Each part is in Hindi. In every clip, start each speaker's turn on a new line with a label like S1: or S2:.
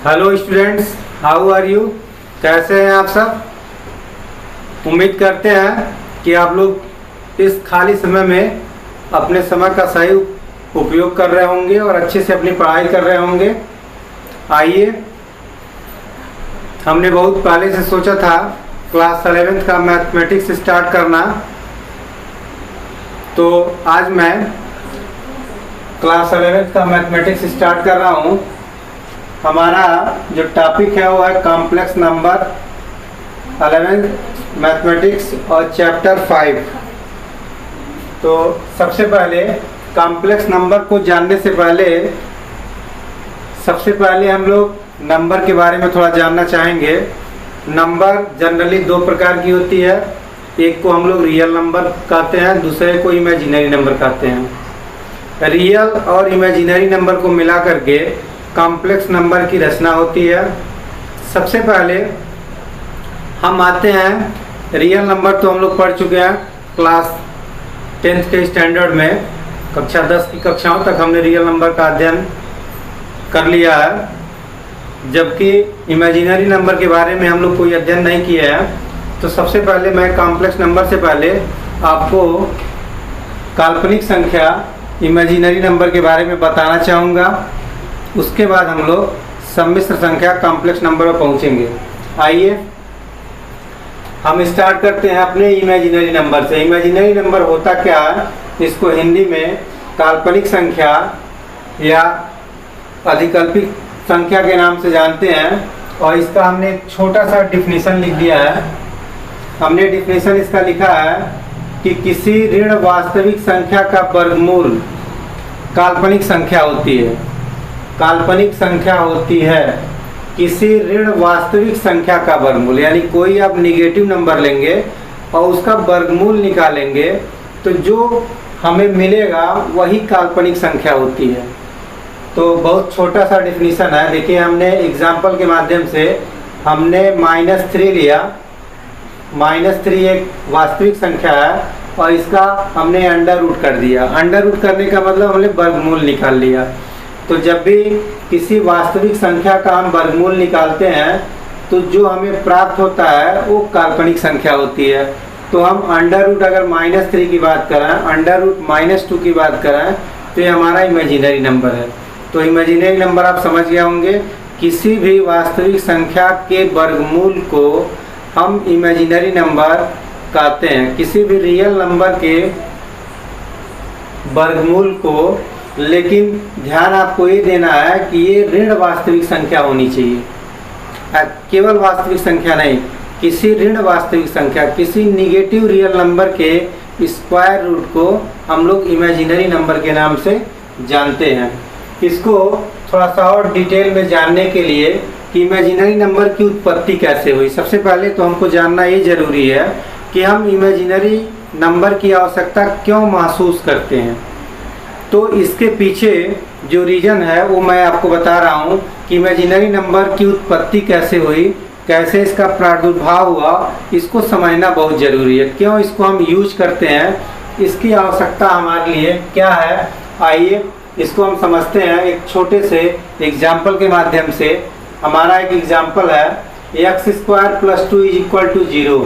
S1: Hello students, how are you. कैसे हैं आप सब। उम्मीद करते हैं कि आप लोग इस खाली समय में अपने समय का सही उपयोग कर रहे होंगे और अच्छे से अपनी पढ़ाई कर रहे होंगे। आइए, हमने बहुत पहले से सोचा था क्लास 11th का मैथमेटिक्स स्टार्ट करना, तो आज मैं क्लास 11th का मैथमेटिक्स स्टार्ट कर रहा हूँ। हमारा जो टॉपिक है वो है कॉम्प्लेक्स नंबर 11th मैथमेटिक्स और चैप्टर 5। तो सबसे पहले कॉम्प्लेक्स नंबर को जानने से पहले हम लोग नंबर के बारे में थोड़ा जानना चाहेंगे। नंबर जनरली दो प्रकार की होती है, एक को हम लोग रियल नंबर कहते हैं, दूसरे को इमेजिनरी नंबर कहते हैं। रियल और इमेजिनरी नंबर को मिला करके कॉम्प्लेक्स नंबर की रचना होती है। सबसे पहले हम आते हैं रियल नंबर, तो हम लोग पढ़ चुके हैं क्लास 10th के स्टैंडर्ड में। कक्षा 10 की कक्षाओं तक हमने रियल नंबर का अध्ययन कर लिया है, जबकि इमेजिनरी नंबर के बारे में हम लोग कोई अध्ययन नहीं किया है। तो सबसे पहले मैं कॉम्प्लेक्स नंबर से पहले आपको काल्पनिक संख्या इमेजिनरी नंबर के बारे में बताना चाहूँगा। उसके बाद हम लोग सम्मिश्र संख्या कॉम्प्लेक्स नंबर पर पहुँचेंगे। आइए हम स्टार्ट करते हैं अपने इमेजिनरी नंबर से। इमेजिनरी नंबर होता क्या है, इसको हिंदी में काल्पनिक संख्या या अधिकल्पित संख्या के नाम से जानते हैं, और इसका हमने एक छोटा सा डिफिनीशन लिख दिया है। हमने डिफिनीशन इसका लिखा है कि किसी ऋण वास्तविक संख्या का वर्गमूल काल्पनिक संख्या होती है। काल्पनिक संख्या होती है किसी ऋण वास्तविक संख्या का वर्गमूल, यानी कोई आप निगेटिव नंबर लेंगे और उसका वर्गमूल निकालेंगे तो जो हमें मिलेगा वही काल्पनिक संख्या होती है। तो बहुत छोटा सा डिफिनीशन है। देखिए, हमने एग्जाम्पल के माध्यम से हमने -3 लिया। -3 एक वास्तविक संख्या है और इसका हमने अंडर रूट कर दिया। अंडर रूट करने का मतलब हमने वर्गमूल निकाल लिया। तो जब भी किसी वास्तविक संख्या का हम वर्गमूल निकालते हैं तो जो हमें प्राप्त होता है वो काल्पनिक संख्या होती है। तो हम अंडर रूट अगर -3 की बात करें, अंडर रूट -2 की बात करें, तो ये हमारा इमेजिनरी नंबर है। तो इमेजिनरी नंबर आप समझ गए होंगे, किसी भी वास्तविक संख्या के वर्गमूल को हम इमेजिनरी नंबर कहते हैं। किसी भी रियल नंबर के वर्गमूल को, लेकिन ध्यान आपको ये देना है कि ये ऋण वास्तविक संख्या होनी चाहिए, केवल वास्तविक संख्या नहीं। किसी ऋण वास्तविक संख्या, किसी निगेटिव रियल नंबर के स्क्वायर रूट को हम लोग इमेजिनरी नंबर के नाम से जानते हैं। इसको थोड़ा सा और डिटेल में जानने के लिए कि इमेजिनरी नंबर की उत्पत्ति कैसे हुई, सबसे पहले तो हमको जानना ये जरूरी है कि हम इमेजिनरी नंबर की आवश्यकता क्यों महसूस करते हैं। तो इसके पीछे जो रीज़न है वो मैं आपको बता रहा हूँ कि इमेजिनरी नंबर की उत्पत्ति कैसे हुई, कैसे इसका प्रादुर्भाव हुआ, इसको समझना बहुत ज़रूरी है। क्यों इसको हम यूज करते हैं, इसकी आवश्यकता हमारे लिए क्या है, आइए इसको हम समझते हैं एक छोटे से एग्जाम्पल के माध्यम से। हमारा एक एग्जाम्पल है x² + 2 = 0।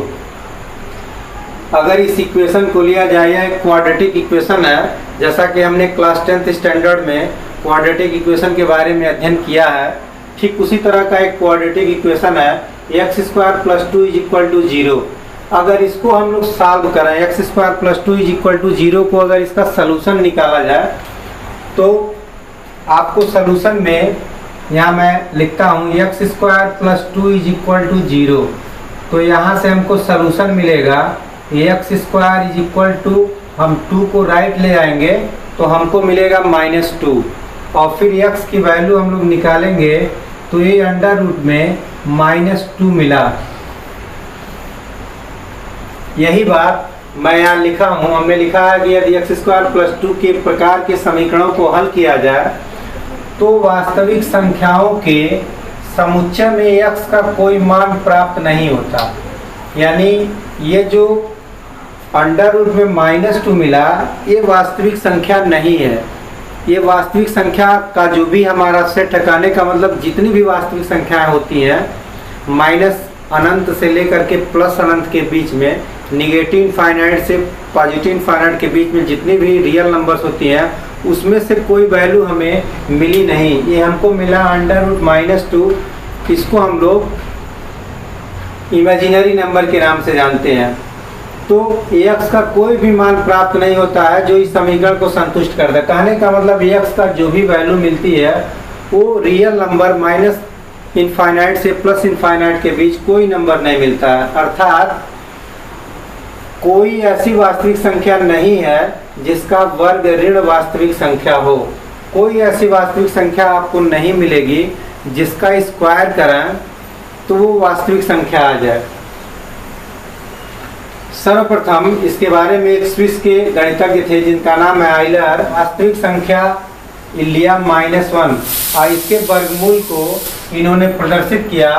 S1: अगर इस इक्वेशन को लिया जाए, यह क्वाड्रेटिक इक्वेशन है, जैसा कि हमने क्लास 10th स्टैंडर्ड में क्वाड्रेटिक इक्वेशन के बारे में अध्ययन किया है, ठीक उसी तरह का एक क्वाड्रेटिक इक्वेशन है x² + 2 = 0। अगर इसको हम लोग सॉल्व करें, x² + 2 = 0 को अगर इसका सलूशन निकाला जाए तो आपको सलूशन में यहाँ मैं लिखता हूँ x² + 2 = 0। तो यहाँ से हमको सलूशन मिलेगा x², हम 2 को राइट ले आएंगे तो हमको मिलेगा -2, और फिर x की वैल्यू हम लोग निकालेंगे तो ये अंडर रूट में -2 मिला। यही बात मैं यहाँ लिखा हूँ। हमने लिखा है कि यदि x² + 2 के प्रकार के समीकरणों को हल किया जाए तो वास्तविक संख्याओं के समुच्चय में x का कोई मान प्राप्त नहीं होता। यानी ये जो अंडर रूट में -2 मिला, ये वास्तविक संख्या नहीं है। ये वास्तविक संख्या का जो भी हमारा सेट है, कहने का मतलब जितनी भी वास्तविक संख्याएं होती हैं माइनस अनंत से लेकर के प्लस अनंत के बीच में, निगेटिव इनफाइनाइट से पॉजिटिव इनफाइनाइट के बीच में जितनी भी रियल नंबर्स होती हैं उसमें से कोई वैल्यू हमें मिली नहीं। ये हमको मिला √-2। इसको हम लोग इमेजिनरी नंबर के नाम से जानते हैं। तो x का कोई भी मान प्राप्त नहीं होता है जो इस समीकरण को संतुष्ट कर दे। कहने का मतलब x का जो भी वैल्यू मिलती है वो रियल नंबर माइनस इनफाइनाइट से प्लस इनफाइनाइट के बीच कोई नंबर नहीं मिलता है। अर्थात कोई ऐसी वास्तविक संख्या नहीं है जिसका वर्ग ऋण वास्तविक संख्या हो। कोई ऐसी वास्तविक संख्या आपको नहीं मिलेगी जिसका स्क्वायर करें तो वो वास्तविक संख्या आ जाए। सर्वप्रथम इसके बारे में एक स्विस के गणितज्ञ थे जिनका नाम है आइलर। वास्तविक संख्या लिया -1 और इसके वर्गमूल को इन्होंने प्रदर्शित किया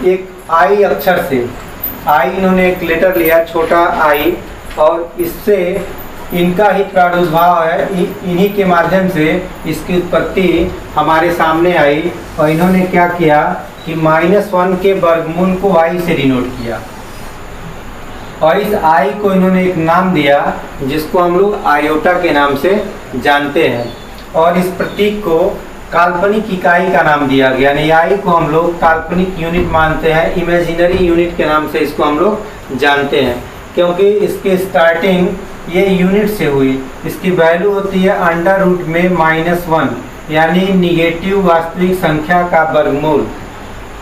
S1: एक आई अक्षर से। आई इन्होंने एक लेटर लिया, छोटा आई, और इससे इनका ही प्रादुर्भाव है, इन्हीं के माध्यम से इसकी उत्पत्ति हमारे सामने आई। और इन्होंने क्या किया कि -1 के वर्गमूल को आई से डिनोट किया और इस आई को इन्होंने एक नाम दिया जिसको हम लोग आयोटा के नाम से जानते हैं। और इस प्रतीक को काल्पनिक इकाई का नाम दिया गया, यानी आई को हम लोग काल्पनिक यूनिट मानते हैं, इमेजिनरी यूनिट के नाम से इसको हम लोग जानते हैं, क्योंकि इसके स्टार्टिंग ये यूनिट से हुई। इसकी वैल्यू होती है √1 में, यानी निगेटिव वास्तविक संख्या का वर्गमूल।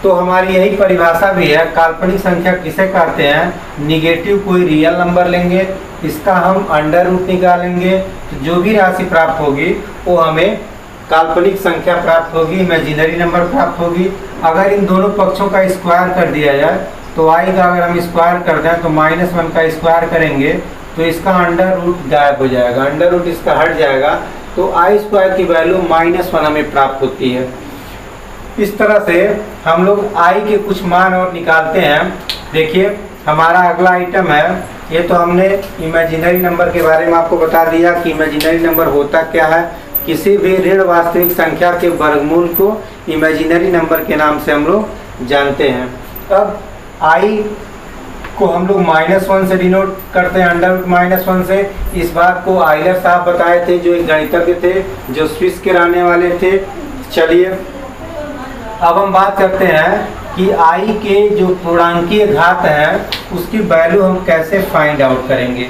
S1: तो हमारी यही परिभाषा भी है। काल्पनिक संख्या किसे कहते हैं? निगेटिव कोई रियल नंबर लेंगे, इसका हम √रूट निकालेंगे तो जो भी राशि प्राप्त होगी वो हमें काल्पनिक संख्या प्राप्त होगी, इमेजिनरी नंबर प्राप्त होगी। अगर इन दोनों पक्षों का स्क्वायर कर दिया जाए तो आई का अगर हम स्क्वायर कर दें तो -1 का स्क्वायर करेंगे तो इसका √रूट गायब हो जाएगा, √रूट इसका हट जाएगा, तो आई² की वैल्यू -1 हमें प्राप्त होती है। इस तरह से हम लोग आई के कुछ मान और निकालते हैं। देखिए हमारा अगला आइटम है, ये तो हमने इमेजिनरी नंबर के बारे में आपको बता दिया कि इमेजिनरी नंबर होता क्या है। किसी भी ऋण वास्तविक संख्या के वर्गमूल को इमेजिनरी नंबर के नाम से हम लोग जानते हैं। अब आई को हम लोग -1 से डिनोट करते हैं, √-1 से। इस बात को आइलर साहब बताए थे, जो एक गणितज्ञ थे, जो स्विस के रहने वाले थे। चलिए अब हम बात करते हैं कि आई के जो पूर्णांकीय घात है उसकी वैल्यू हम कैसे फाइंड आउट करेंगे।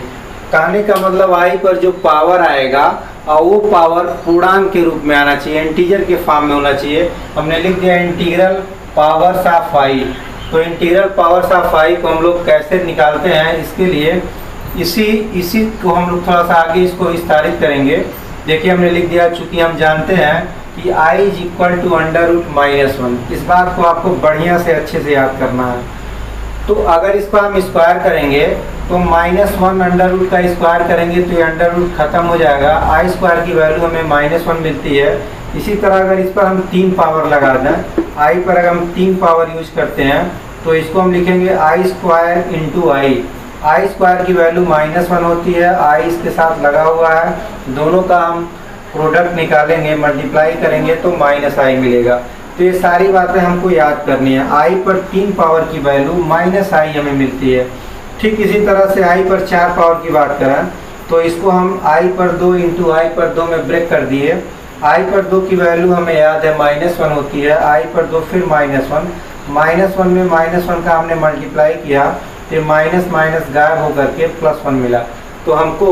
S1: कहने का मतलब आई पर जो पावर आएगा और वो पावर पूर्णांक के रूप में आना चाहिए, इंटीजर के फॉर्म में होना चाहिए। हमने लिख दिया इंटीग्रल पावर्स ऑफ आई। तो इंटीग्रल पावर्स ऑफ आई को हम लोग कैसे निकालते हैं, इसके लिए इसी को हम लोग थोड़ा सा आगे इसको विस्तारित करेंगे। देखिए हमने लिख दिया, चूंकि हम जानते हैं कि i = √-1। इस बात को आपको बढ़िया से अच्छे से याद करना है। तो अगर इसको हम स्क्वायर करेंगे तो -1 √रूट का स्क्वायर करेंगे तो ये √रूट खत्म हो जाएगा, i² की वैल्यू हमें -1 मिलती है। इसी तरह अगर इस पर हम 3 पावर लगा दें, i पर अगर हम 3 पावर यूज करते हैं तो इसको हम लिखेंगे i² × i। i² की वैल्यू -1 होती है, i इसके साथ लगा हुआ है, दोनों का हम प्रोडक्ट निकालेंगे, मल्टीप्लाई करेंगे तो -i मिलेगा। तो ये सारी बातें हमको याद करनी है। i पर 3 पावर की वैल्यू -i हमें मिलती है। ठीक इसी तरह से i पर 4 पावर की बात करें तो इसको हम i पर 2 × i पर 2 में ब्रेक कर दिए। i पर 2 की वैल्यू हमें याद है -1 होती है, i पर 2 फिर -1, -1 में -1 का हमने मल्टीप्लाई किया तो माइनस माइनस गायब होकर के +1 मिला। तो हमको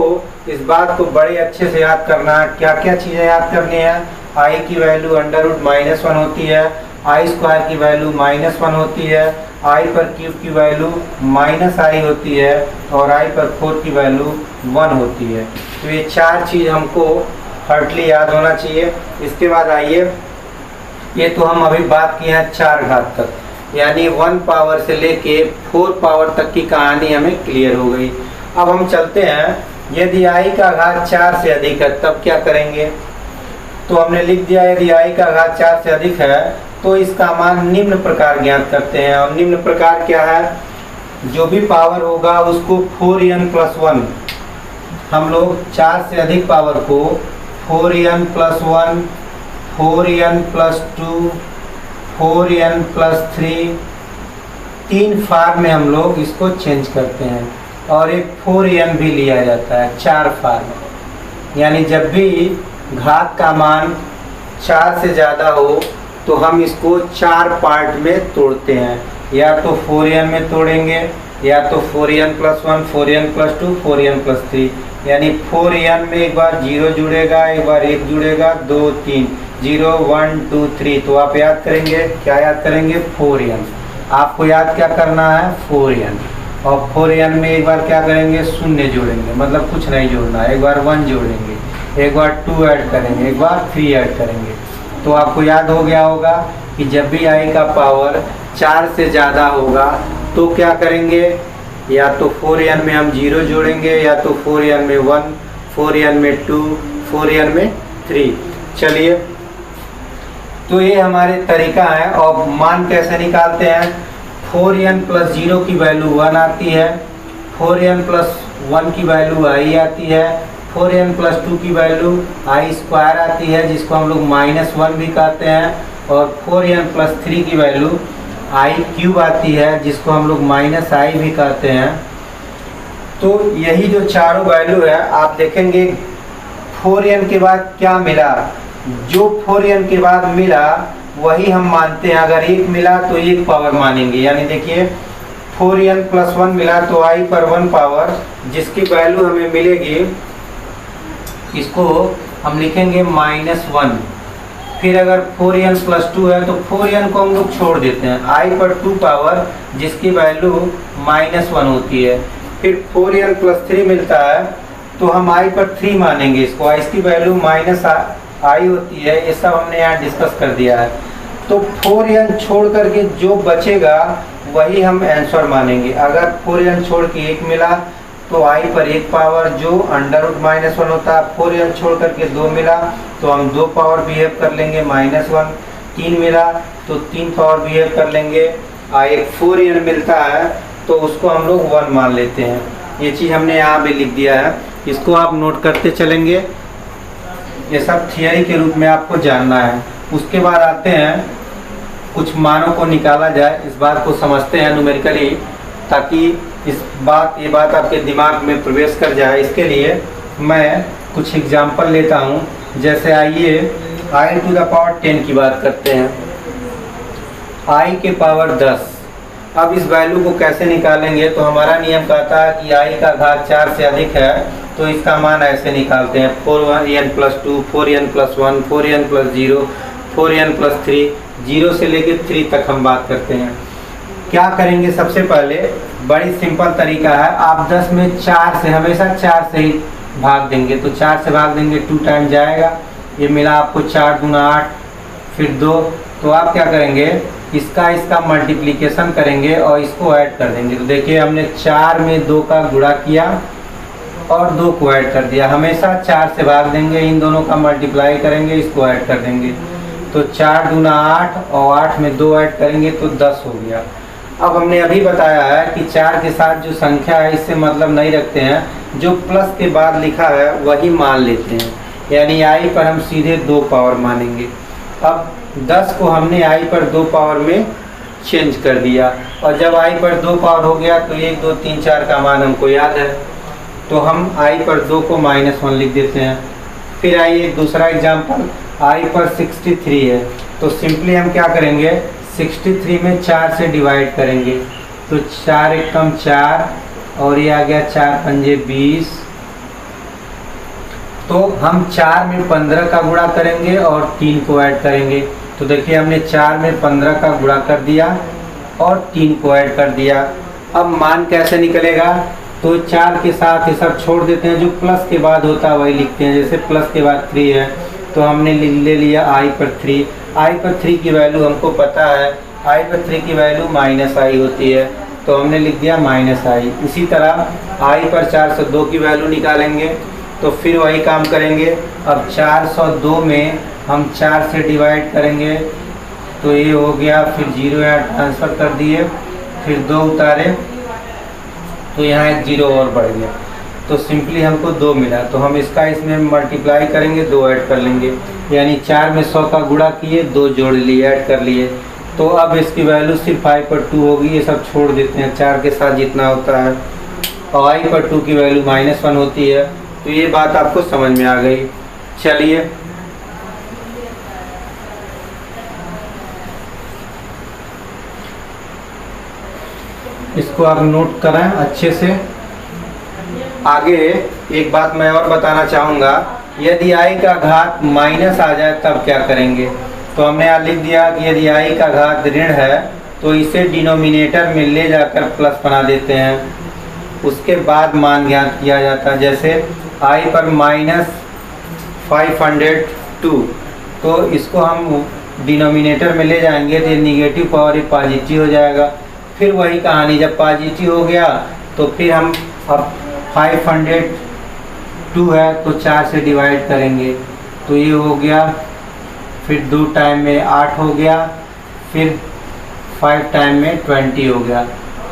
S1: इस बात को बड़े अच्छे से याद करना है। क्या क्या चीज़ें याद करनी है? i की वैल्यू √-1 होती है, i² की वैल्यू -1 होती है, i पर क्यूब की वैल्यू -i होती है और i पर 4 की वैल्यू 1 होती है। तो ये 4 चीज़ हमको हर्टली याद होना चाहिए। इसके बाद आइए, ये तो हम अभी बात किए हैं 4 घात तक, यानी 1 पावर से लेके 4 पावर तक की कहानी हमें क्लियर हो गई। अब हम चलते हैं, यदि i का घात 4 से अधिक है तब क्या करेंगे? तो हमने लिख दिया यदि i का घात 4 से अधिक है तो इसका मान निम्न प्रकार ज्ञात करते हैं। और निम्न प्रकार क्या है? जो भी पावर होगा उसको 4n + 1, हम लोग 4 से अधिक पावर को 4n plus 1, 4n plus 2, 4n plus 3, 3 farm में हम लोग इसको चेंज करते हैं। और एक 4n भी लिया जाता है, 4 फार्म। यानी जब भी घात का मान 4 से ज़्यादा हो तो हम इसको 4 पार्ट में तोड़ते हैं। या तो 4n में तोड़ेंगे, या तो 4n plus 1, 4n plus 2, 4n plus 3। यानी 4n में एक बार 0 जुड़ेगा, एक बार 1 जुड़ेगा, 2 3, 0 1 2 3। तो आप याद करेंगे, क्या याद करेंगे? 4n। आपको याद क्या करना है? 4n। और 4n में एक बार क्या करेंगे? शून्य जोड़ेंगे, मतलब कुछ नहीं जोड़ना। एक बार 1 जोड़ेंगे, एक बार 2 ऐड करेंगे, एक बार 3 ऐड करेंगे। तो आपको याद हो गया होगा कि जब भी i का पावर 4 से ज़्यादा होगा तो क्या करेंगे? या तो 4n में हम 0 जोड़ेंगे, या तो 4n में 1, 4n में 2, 4n में 3। चलिए, तो ये हमारे तरीका है। और मान कैसे निकालते हैं? 4n प्लस 0 की वैल्यू 1 आती है, 4n प्लस 1 की वैल्यू i आती है, 4n प्लस 2 की वैल्यू i स्क्वायर आती है, जिसको हम लोग -1 भी कहते हैं। और 4n प्लस 3 की वैल्यू i क्यूब आती है, जिसको हम लोग -i भी कहते हैं। तो यही जो चारों वैल्यू है, आप देखेंगे 4n के बाद क्या मिला, जो 4n के बाद मिला वही हम मानते हैं। अगर 1 मिला तो 1 पावर मानेंगे। यानी देखिए 4n प्लस 1 मिला तो i पर 1 पावर, जिसकी वैल्यू हमें मिलेगी, इसको हम लिखेंगे -1। फिर अगर 4n प्लस 2 है तो 4n को हम लोग छोड़ देते हैं, i पर 2 पावर, जिसकी वैल्यू -1 होती है। फिर 4n प्लस 3 मिलता है तो हम i पर 3 मानेंगे इसको, इसकी वैल्यू -i होती है। ये सब हमने यहाँ डिस्कस कर दिया है। तो 4n छोड़ करके जो बचेगा वही हम आंसर मानेंगे। अगर 4n छोड़ के 1 मिला तो i पर 1 पावर, जो √-1 होता है। 4n छोड़ करके 2 मिला तो हम 2 पावर बिहेव कर लेंगे, -1। 3 मिला तो 3 पावर बिहेव कर लेंगे। एक 4n मिलता है तो उसको हम लोग 1 मान लेते हैं। ये चीज़ हमने यहाँ भी लिख दिया है, इसको आप नोट करते चलेंगे। ये सब थियरी के रूप में आपको जानना है। उसके बाद आते हैं कुछ मानों को निकाला जाए, इस बात को समझते हैं न्यूमेरिकली, ताकि ये बात आपके दिमाग में प्रवेश कर जाए। इसके लिए मैं कुछ एग्जाम्पल लेता हूँ। जैसे आइए i⁻10 की बात करते हैं, i के पावर 10। अब इस वैल्यू को कैसे निकालेंगे? तो हमारा नियम कहता है कि i का घात 4 से अधिक है तो इसका मान ऐसे निकालते हैं, 4n plus 2, 4n plus 1, 4n plus 0, 4n plus 3। 0 से लेकर 3 तक हम बात करते हैं। क्या करेंगे? सबसे पहले बड़ी सिंपल तरीका है, आप 10 में 4 से, हमेशा 4 से ही भाग देंगे। तो 4 से भाग देंगे, 2 टाइम जाएगा। ये मिला आपको 4 दूना 8, फिर 2। तो आप क्या करेंगे? इसका मल्टीप्लिकेशन करेंगे और इसको ऐड कर देंगे। तो देखिए हमने 4 में 2 का गुणा किया और 2 को ऐड कर दिया। हमेशा 4 से भाग देंगे, इन दोनों का मल्टीप्लाई करेंगे, इसको ऐड कर देंगे। तो 4 दूना 8 और 8 में 2 ऐड करेंगे तो 10 हो गया। अब हमने अभी बताया है कि 4 के साथ जो संख्या है इससे मतलब नहीं रखते हैं, जो प्लस के बाद लिखा है वही मान लेते हैं। यानी i पर हम सीधे 2 पावर मानेंगे। अब 10 को हमने i पर 2 पावर में चेंज कर दिया, और जब i पर 2 पावर हो गया तो 1 2 3 4 का मान हमको याद है, तो हम i पर 2 को -1 लिख देते हैं। फिर आइए एक दूसरा एग्जाम्पल, i पर 63 है तो सिंपली हम क्या करेंगे? 63 में 4 से डिवाइड करेंगे। तो 4 एकम 4 और ये आ गया 4 पंजे 20। तो हम 4 में 15 का गुणा करेंगे और 3 को ऐड करेंगे। तो देखिए हमने 4 में 15 का गुणा कर दिया और 3 को ऐड कर दिया। अब मान कैसे निकलेगा? तो 4 के साथ ये सब छोड़ देते हैं, जो प्लस के बाद होता है वही लिखते हैं। जैसे प्लस के बाद 3 है तो हमने ले लिया i पर 3। i पर 3 की वैल्यू हमको पता है, i पर 3 की वैल्यू -i होती है, तो हमने लिख दिया -i। इसी तरह i पर 402 की वैल्यू निकालेंगे तो फिर वही काम करेंगे। अब 402 में हम 4 से डिवाइड करेंगे तो ये हो गया, फिर 0 यहाँ ट्रांसफ़र कर दिए, फिर 2 उतारे तो यहाँ एक 0 और बढ़ गया। तो सिंपली हमको 2 मिला, तो हम इसका इसमें मल्टीप्लाई करेंगे, 2 ऐड कर लेंगे, यानी 4 में 100 का गुणा किए, 2 जोड़ लिए, ऐड कर लिए। तो अब इसकी वैल्यू सिर्फ i पर 2 होगी, ये सब छोड़ देते हैं, 4 के साथ जितना होता है, और i पर 2 की वैल्यू -1 होती है। तो ये बात आपको समझ में आ गई। चलिए इसको आप नोट करें अच्छे से। आगे एक बात मैं और बताना चाहूँगा, यदि i का घात माइनस आ जाए तब क्या करेंगे। तो हमने यहाँ लिख दिया कि यदि i का घात ऋण है तो इसे डिनोमिनेटर में ले जाकर प्लस बना देते हैं, उसके बाद मान ज्ञात किया जाता है। जैसे i पर -502, तो इसको हम डिनोमिनेटर में ले जाएंगे तो ये निगेटिव पावर ये पॉजिटिव हो जाएगा। फिर वही कहानी, जब पॉजिटिव हो गया तो फिर हम अब 502 है तो 4 से डिवाइड करेंगे, तो ये हो गया। फिर 2 टाइम में 8 हो गया, फिर 5 टाइम में 20 हो गया।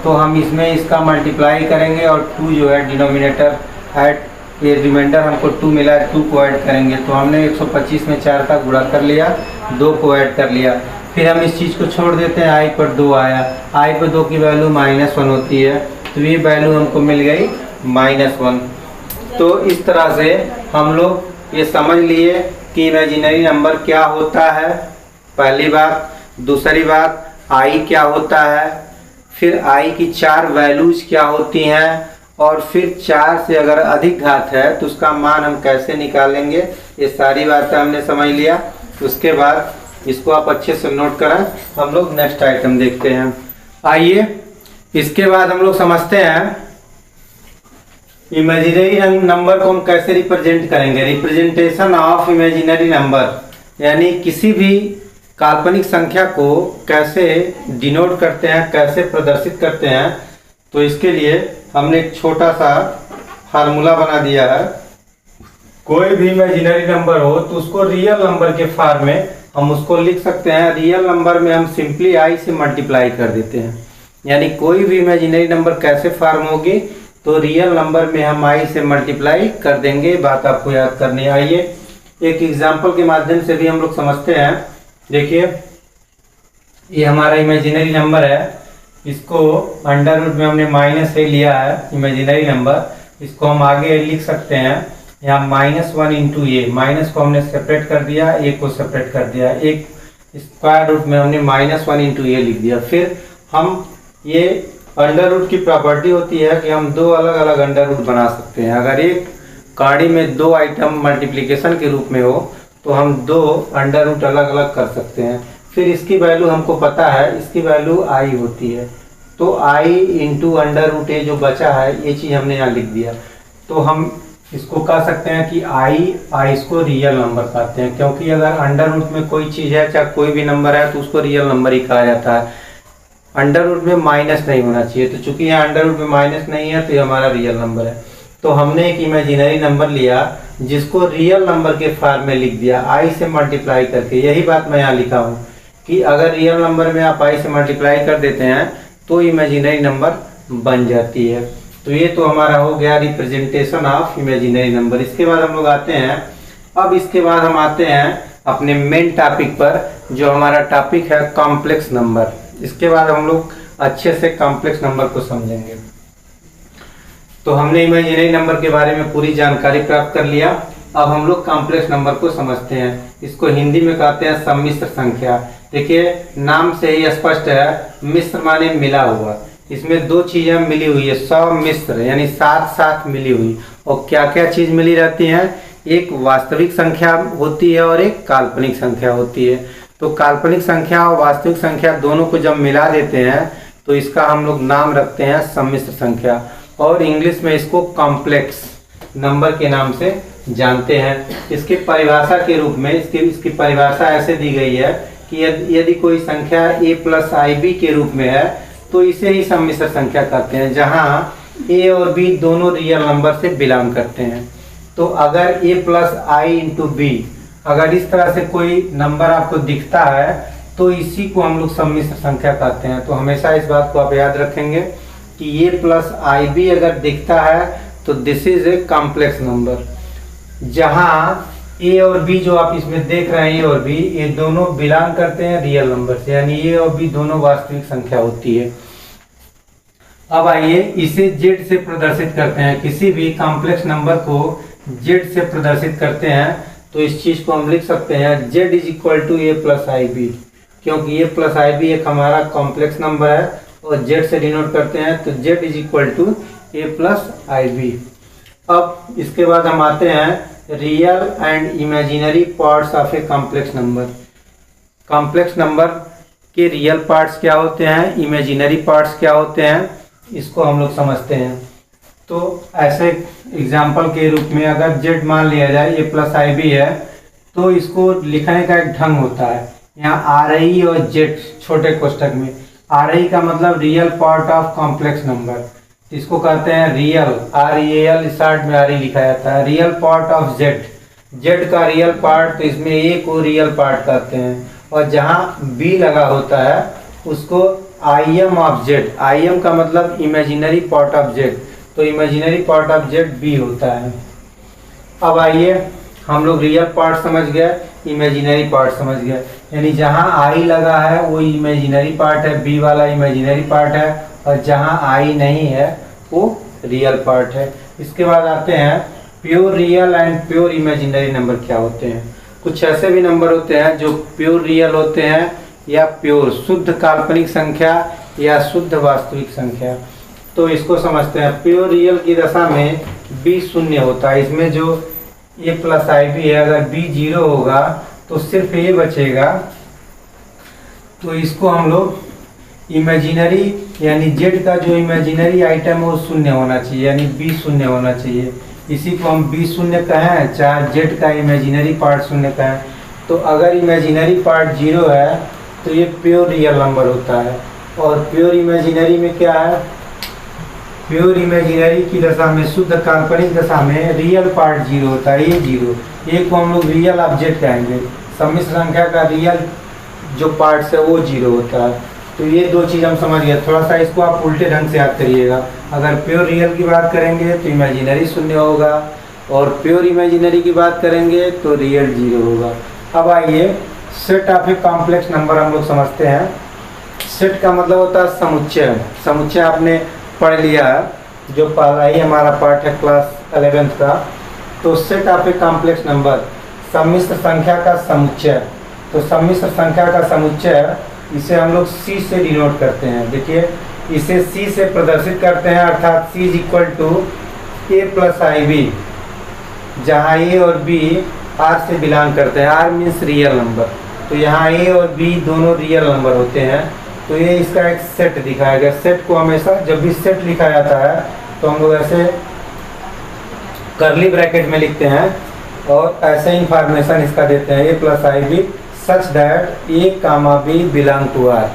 S1: तो हम इसमें इसका मल्टीप्लाई करेंगे और 2 जो है डिनोमिनेटर ऐड, ये रिमाइंडर हमको 2 मिला है, 2 को ऐड करेंगे। तो हमने 125 में 4 का गुणा कर लिया, 2 को ऐड कर लिया। फिर हम इस चीज़ को छोड़ देते हैं, i पर 2 आया, i पर 2 की वैल्यू -1 होती है, तो ये वैल्यू हमको मिल गई -1। तो इस तरह से हम लोग ये समझ लिए कि इमेजिनरी नंबर क्या होता है, पहली बात। दूसरी बात, i क्या होता है, फिर i की 4 वैल्यूज क्या होती हैं, और फिर 4 से अगर अधिक घात है तो उसका मान हम कैसे निकालेंगे, ये सारी बातें हमने समझ लिया। उसके बाद इसको आप अच्छे से नोट करें। हम लोग नेक्स्ट आइटम देखते हैं। आइए इसके बाद हम लोग समझते हैं इमेजिनरी नंबर को हम कैसे रिप्रेजेंट करेंगे। रिप्रेजेंटेशन ऑफ इमेजिनरी नंबर, यानी किसी भी काल्पनिक संख्या को कैसे डिनोट करते हैं, कैसे प्रदर्शित करते हैं। तो इसके लिए हमने एक छोटा सा फार्मूला बना दिया है। कोई भी इमेजिनरी नंबर हो तो उसको रियल नंबर के फॉर्म में हम उसको लिख सकते हैं। रियल नंबर में हम सिंपली i से मल्टीप्लाई कर देते हैं, यानी कोई भी इमेजिनरी नंबर कैसे फॉर्म होगी, तो रियल नंबर में हम i से मल्टीप्लाई कर देंगे। बात आपको याद करनी है। आइए एक एग्जांपल के माध्यम से भी हम लोग समझते हैं। देखिए ये हमारा इमेजिनरी नंबर है, इसको अंडर रूट में हमने -a लिया है इमेजिनरी नंबर, इसको हम आगे लिख सकते हैं। यहाँ -1 इंटू ए, माइनस को हमने सेपरेट कर दिया, ए को सेपरेट कर दिया, एक स्क्वायर रूट में हमने -1 इंटू ए लिख दिया। फिर हम ये अंडर रूट की प्रॉपर्टी होती है कि हम 2 अलग अलग अंडर रूट बना सकते हैं। अगर एक कहानी में 2 आइटम मल्टीप्लिकेशन के रूप में हो तो हम 2 अंडर रूट अलग अलग कर सकते हैं। फिर इसकी वैल्यू हमको पता है, इसकी वैल्यू i होती है, तो i इंटू अंडर रूट ए जो बचा है, ये चीज़ हमने यहाँ लिख दिया। तो हम इसको कह सकते हैं कि i इसको रियल नंबर कहते हैं, क्योंकि अगर अंडर रूट में कोई चीज़ है, चाहे कोई भी नंबर है, तो उसको रियल नंबर ही कहा जाता है। अंडर रूट में माइनस नहीं होना चाहिए, तो चूंकि यहाँ अंडर रूट में माइनस नहीं है तो ये हमारा रियल नंबर है। तो हमने एक इमेजिनरी नंबर लिया जिसको रियल नंबर के फॉर्म में लिख दिया i से मल्टीप्लाई करके। यही बात मैं यहाँ लिखा हूँ कि अगर रियल नंबर में आप i से मल्टीप्लाई कर देते हैं तो इमेजिनरी नंबर बन जाती है। तो ये तो हमारा हो गया रिप्रेजेंटेशन ऑफ इमेजिनरी नंबर। इसके बाद हम लोग आते हैं, अब इसके बाद हम आते हैं अपने मेन टॉपिक पर, जो हमारा टॉपिक है कॉम्प्लेक्स नंबर। इसके बाद हम लोग अच्छे से कॉम्प्लेक्स नंबर को समझेंगे। तो हमने इमेजिनरी नंबर के बारे में पूरी जानकारी प्राप्त कर लिया। अब हम लोग कॉम्प्लेक्स नंबर को समझते हैं। इसको हिंदी में कहते हैं सम्मिश्र संख्या। देखिए नाम से ही स्पष्ट है, मिश्र माने मिला हुआ। इसमें 2 चीजें मिली हुई है, सम्मिश्र यानी साथ साथ मिली हुई। और क्या क्या चीज मिली रहती है, एक वास्तविक संख्या होती है और एक काल्पनिक संख्या होती है। तो काल्पनिक संख्या और वास्तविक संख्या दोनों को जब मिला देते हैं तो इसका हम लोग नाम रखते हैं सम्मिश्र संख्या, और इंग्लिश में इसको कॉम्प्लेक्स नंबर के नाम से जानते हैं। इसकी परिभाषा के रूप में इसकी परिभाषा ऐसे दी गई है कि यदि कोई संख्या a प्लस IB के रूप में है तो इसे ही सम्मिश्र संख्या कहते हैं, जहां a और b दोनों रियल नंबर से बिलोंग करते हैं। तो अगर a plus I into B, अगर इस तरह से कोई नंबर आपको दिखता है तो इसी को हम लोग सम्मिश्र संख्या कहते हैं। तो हमेशा इस बात को आप याद रखेंगे कि a प्लस IB अगर दिखता है तो this is a complex number. जहाँ ए और बी जो आप इसमें देख रहे हैं, ए और बी, ये दोनों बिलोंग करते हैं रियल नंबर से, यानी ए और बी दोनों वास्तविक संख्या होती है। अब आइए इसे जेड से प्रदर्शित करते हैं। किसी भी कॉम्प्लेक्स नंबर को जेड से प्रदर्शित करते हैं तो इस चीज को हम लिख सकते हैं z is equal to A plus I b, क्योंकि ए प्लस आई बी एक हमारा कॉम्प्लेक्स नंबर है और जेड से डिनोट करते हैं, तो z is equal to A plus I b. अब इसके बाद हम आते हैं real and imaginary parts of a complex number. Complex number के रियल पार्ट्स क्या होते हैं, इमेजिनरी पार्ट्स क्या होते हैं, इसको हम लोग समझते हैं। तो ऐसे एग्जाम्पल के रूप में अगर जेड मान लिया जाए ए प्लस आई बी है, तो इसको लिखने का एक ढंग होता है। यहाँ आर आई और जेड छोटे कोष्टक में, आर आई का मतलब real part of complex number, इसको कहते हैं real, R E L start में आर ई लिखा जाता है। Real part of Z, Z का रियल पार्ट, तो इसमें ए को रियल पार्ट कहते हैं। और जहाँ बी लगा होता है उसको I M of z, I M का मतलब इमेजिनरी पार्ट ऑफ जेड, तो imaginary part of z b होता है। अब आइए हम लोग रियल पार्ट समझ गए, इमेजिनरी पार्ट समझ गए, यानी जहाँ आई लगा है वो इमेजिनरी पार्ट है, बी वाला इमेजिनरी पार्ट है, और जहाँ आई नहीं है वो रियल पार्ट है। इसके बाद आते हैं pure real and pure imaginary number क्या होते हैं। कुछ ऐसे भी नंबर होते हैं जो प्योर रियल होते हैं या प्योर शुद्ध काल्पनिक संख्या या शुद्ध वास्तविक संख्या। तो इसको समझते हैं। प्योर रियल की दशा में बी शून्य होता है, इसमें जो ए प्लस आई बी है, अगर बी जीरो होगा तो सिर्फ ए बचेगा, तो इसको हम लोग इमेजिनरी, यानी जेड का जो इमेजिनरी आइटम है वो शून्य होना चाहिए, यानी बी शून्य होना चाहिए। इसी को हम बी शून्य कहें, चाहे जेड का इमेजिनरी पार्ट शून्य कहें। तो अगर इमेजिनरी पार्ट जीरो है तो ये प्योर रियल नंबर होता है। और प्योर इमेजिनरी में क्या है, प्योर इमेजिनरी की दशा में, शुद्ध काल्पनिक दशा में रियल पार्ट जीरो होता है, ये जीरो, ये को हम लोग रियल ऑब्जेक्ट कहेंगे। सम्मिश्र संख्या का रियल जो पार्ट्स है वो जीरो होता है। तो ये दो चीज़ हम समझ गए। थोड़ा सा इसको आप उल्टे ढंग से याद करिएगा। अगर प्योर रियल की बात करेंगे तो इमेजिनरी शून्य होगा, और प्योर इमेजिनरी की बात करेंगे तो रियल जीरो होगा। अब आइए set of a complex number हम लोग समझते हैं। सेट का मतलब होता है समुच्चय। समुच्चय आपने पढ़ लिया है, जो पहला ही हमारा पार्ट है क्लास 11th का। तो set of a complex number, सम्मिश्र संख्या का समुच्चय। तो सम्मिश्र संख्या का समुच्चय, इसे हम लोग सी से डिनोट करते हैं। देखिए इसे सी से प्रदर्शित करते हैं, अर्थात C is equal to A plus I B, जहाँ ए और बी आर से बिलोंग करते हैं। आर मीन्स रियल नंबर, तो यहाँ ए और बी दोनों रियल नंबर होते हैं। तो ये इसका एक सेट दिखाया गया। सेट को हमेशा जब भी सेट लिखा जाता है तो हम लोग ऐसे करली ब्रैकेट में लिखते हैं और ऐसे इंफॉर्मेशन इसका देते हैं, A plus I B such that A comma B belong to R.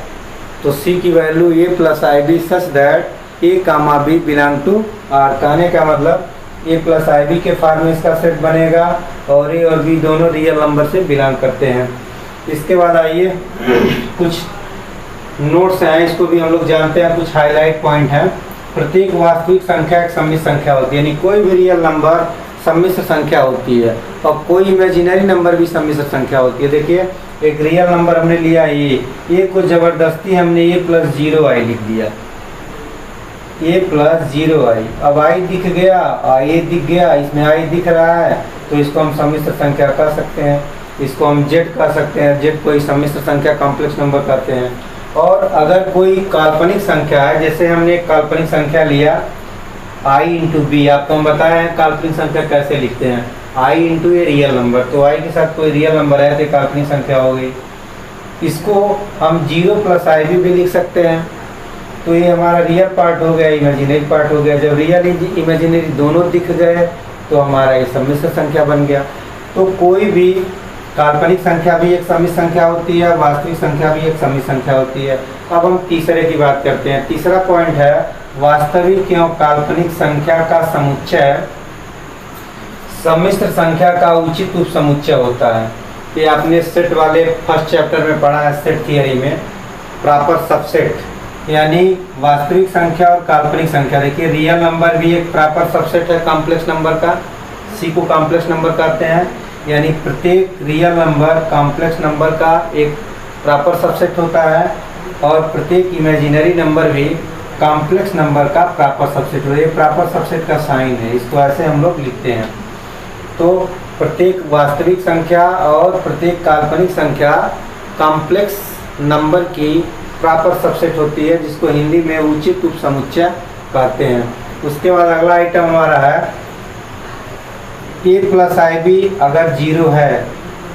S1: तो सी की value A plus I B such that A comma B belong to R. कहने का मतलब ए प्लस आई बी के फॉर्म में इसका सेट बनेगा और ए और बी दोनों रियल नंबर से बिलोंग करते हैं। इसके बाद आइए कुछ नोट्स हैं, इसको भी हम लोग जानते हैं, कुछ हाईलाइट पॉइंट हैं। प्रत्येक वास्तविक संख्या एक सम्मिश्र संख्या होती है, यानी कोई भी रियल नंबर सम्मिश्र संख्या होती है, और कोई इमेजिनरी नंबर भी सम्मिश्र संख्या होती है। देखिए एक रियल नंबर हमने लिया ए को जबरदस्ती हमने ए प्लस जीरो आई लिख दिया, ए प्लस जीरो आई। अब आई दिख गया, ए दिख गया, इसमें आई दिख रहा है, तो इसको हम सम्मिश्र संख्या कह सकते हैं। इसको हम जेड कह सकते हैं, जेड को सम्मिश्र संख्या कॉम्प्लेक्स नंबर कहते हैं। और अगर कोई काल्पनिक संख्या है, जैसे हमने एक काल्पनिक संख्या लिया आई इंटू बी, आपको हम बताए हैं काल्पनिक संख्या कैसे लिखते हैं, आई इंटू ए रियल नंबर, तो आई के साथ कोई रियल नंबर है तो काल्पनिक संख्या हो गई। इसको हम जीरो प्लस आई भी लिख सकते हैं, तो ये हमारा रियल पार्ट हो गया, इमेजिनरी पार्ट हो गया। जब रियल इमेजिनरी दोनों दिख गए तो हमारा ये सम्मिश्र संख्या बन गया। तो कोई भी काल्पनिक संख्या भी एक सम्मिश्र संख्या होती है, वास्तविक संख्या भी एक सम्मिश्र संख्या होती है। अब हम तीसरे की बात करते हैं। तीसरा पॉइंट है वास्तविक एवं काल्पनिक संख्या का समुच्चय सम्मिश्र संख्या का उचित उपसमुच्चय होता है। ये आपने सेट वाले फर्स्ट चैप्टर में पढ़ा है, सेट थियरी में, प्रॉपर सबसेट। यानी वास्तविक संख्या और काल्पनिक संख्या। देखिए रियल नंबर भी एक प्रॉपर सबसेट है कॉम्प्लेक्स नंबर का, सी को कॉम्प्लेक्स नंबर कहते हैं। यानी प्रत्येक रियल नंबर कॉम्प्लेक्स नंबर का एक प्रॉपर सबसेट होता है और प्रत्येक इमेजिनरी नंबर भी कॉम्प्लेक्स नंबर का प्रॉपर सबसेट होता है। ये प्रॉपर सबसेट का साइन है, इसको ऐसे हम लोग लिखते हैं। तो प्रत्येक वास्तविक संख्या और प्रत्येक काल्पनिक संख्या कॉम्प्लेक्स नंबर की प्रॉपर सबसेट होती है, जिसको हिंदी में उचित उपसमुच्चय कहते हैं। उसके बाद अगला आइटम हमारा है a प्लस आई बी अगर जीरो है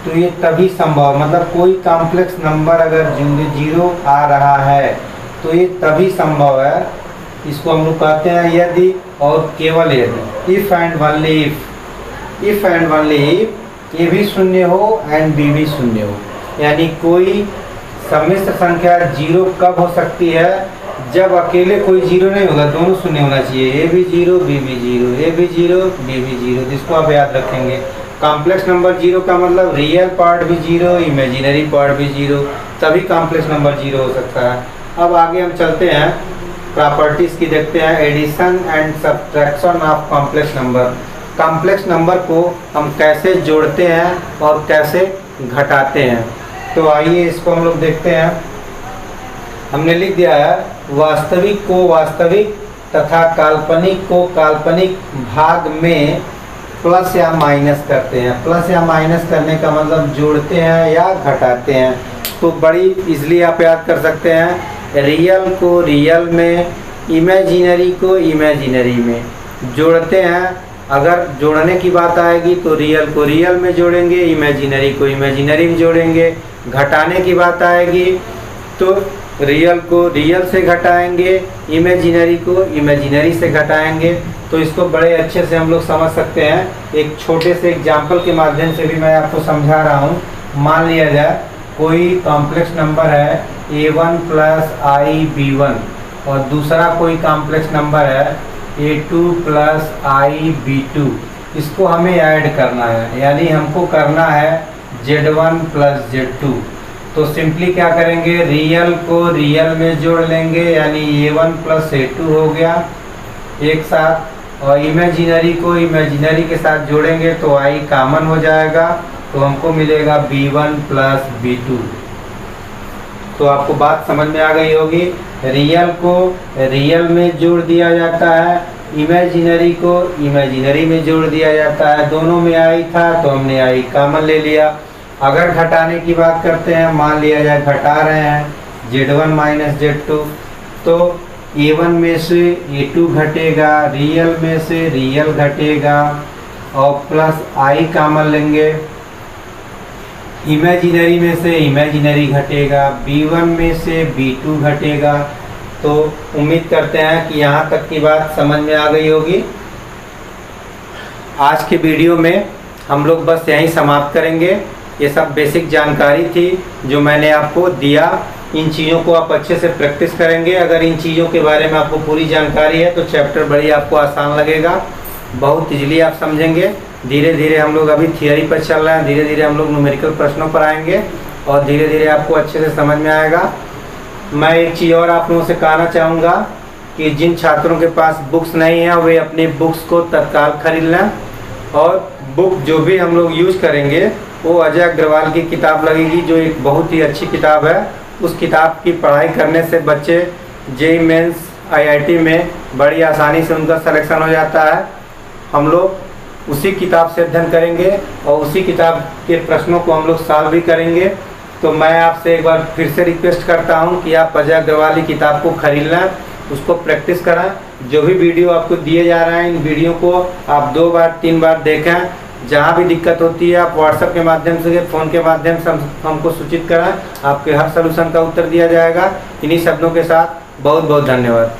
S1: तो ये तभी संभव, मतलब कोई कॉम्प्लेक्स नंबर अगर जीरो आ रहा है तो ये तभी संभव है, इसको हम लोग कहते हैं यदि और केवल यदि, if and only if and only if A भी शून्य हो एंड बी भी शून्य हो। यानी कोई सम्मिश्र संख्या जीरो कब हो सकती है, जब अकेले कोई जीरो नहीं होगा, दोनों शून्य होना चाहिए, ए भी जीरो बी भी जीरो, ए भी जीरो बी भी जीरो। जिसको आप याद रखेंगे कॉम्प्लेक्स नंबर जीरो का मतलब रियल पार्ट भी जीरो, इमेजिनरी पार्ट भी जीरो, तभी कॉम्प्लेक्स नंबर जीरो हो सकता है। अब आगे हम चलते हैं प्रॉपर्टीज की, देखते हैं addition and subtraction of complex number. Complex number को हम कैसे जोड़ते हैं और कैसे घटाते हैं, तो आइए इसको हम लोग देखते हैं। हमने लिख दिया है वास्तविक को वास्तविक तथा काल्पनिक को काल्पनिक भाग में प्लस या माइनस करते हैं। प्लस या माइनस करने का मतलब जोड़ते हैं या घटाते हैं। तो बड़ी इजली आप याद कर सकते हैं, रियल को रियल में, इमेजिनरी को इमेजिनरी में जोड़ते हैं। अगर जोड़ने की बात आएगी तो रियल को रियल में जोड़ेंगे, इमेजिनरी को इमेजिनरी में जोड़ेंगे। घटाने की बात आएगी तो रियल को रियल से घटाएंगे, इमेजिनरी को इमेजिनरी से घटाएंगे। तो इसको बड़े अच्छे से हम लोग समझ सकते हैं। एक छोटे से एग्जाम्पल के माध्यम से भी मैं आपको समझा रहा हूँ। मान लिया जाए कोई कॉम्प्लेक्स नंबर है a1 प्लस आई b1 और दूसरा कोई कॉम्प्लेक्स नंबर है a2 प्लस आई b2। इसको हमें ऐड करना है, यानी हमको करना है z1 प्लस z2। तो सिंपली क्या करेंगे, रियल को रियल में जोड़ लेंगे, यानी a1 प्लस a2 हो गया एक साथ, और इमेजिनरी को इमेजिनरी के साथ जोड़ेंगे तो i कॉमन हो जाएगा, तो हमको मिलेगा b1 प्लस b2। तो आपको बात समझ में आ गई होगी। रियल को रियल में जोड़ दिया जाता है, इमेजिनरी को इमेजिनरी में जोड़ दिया जाता है। दोनों में i था तो हमने i कॉमन ले लिया। अगर घटाने की बात करते हैं, मान लिया जाए घटा रहे हैं z1 माइनस z2, तो a1 में से a2 घटेगा, रियल में से रियल घटेगा और प्लस i कॉमन लेंगे। इमेजिनरी में से इमेजिनरी घटेगा, b1 में से b2 घटेगा। तो उम्मीद करते हैं कि यहाँ तक की बात समझ में आ गई होगी। आज के वीडियो में हम लोग बस यहीं समाप्त करेंगे। ये सब बेसिक जानकारी थी जो मैंने आपको दिया। इन चीज़ों को आप अच्छे से प्रैक्टिस करेंगे। अगर इन चीज़ों के बारे में आपको पूरी जानकारी है तो चैप्टर बड़ी आपको आसान लगेगा, बहुत इजीली आप समझेंगे। धीरे धीरे हम लोग अभी थियरी पर चल रहे हैं, धीरे धीरे हम लोग न्यूमेरिकल प्रश्नों पर आएंगे और धीरे धीरे आपको अच्छे से समझ में आएगा। मैं एक चीज़ और आप लोगों से कहना चाहूँगा कि जिन छात्रों के पास बुक्स नहीं है वे अपनी बुक्स को तत्काल खरीद लें, और बुक जो भी हम लोग यूज करेंगे वो अजय अग्रवाल की किताब लगेगी, जो एक बहुत ही अच्छी किताब है। उस किताब की पढ़ाई करने से बच्चे जेईई मेंस आईआईटी में बड़ी आसानी से उनका सिलेक्शन हो जाता है। हम लोग उसी किताब से अध्ययन करेंगे और उसी किताब के प्रश्नों को हम लोग सॉल्व भी करेंगे। तो मैं आपसे एक बार फिर से रिक्वेस्ट करता हूं कि आप अजय अग्रवाल की किताब को खरीद लें, उसको प्रैक्टिस करें। जो भी वीडियो आपको दिए जा रहे हैं, इन वीडियो को आप 2 बार 3 बार देखें। जहाँ भी दिक्कत होती है आप व्हाट्सएप के माध्यम से, फ़ोन के माध्यम से हमको सूचित करें, आपके हर सलूशन का उत्तर दिया जाएगा। इन्हीं शब्दों के साथ बहुत बहुत धन्यवाद।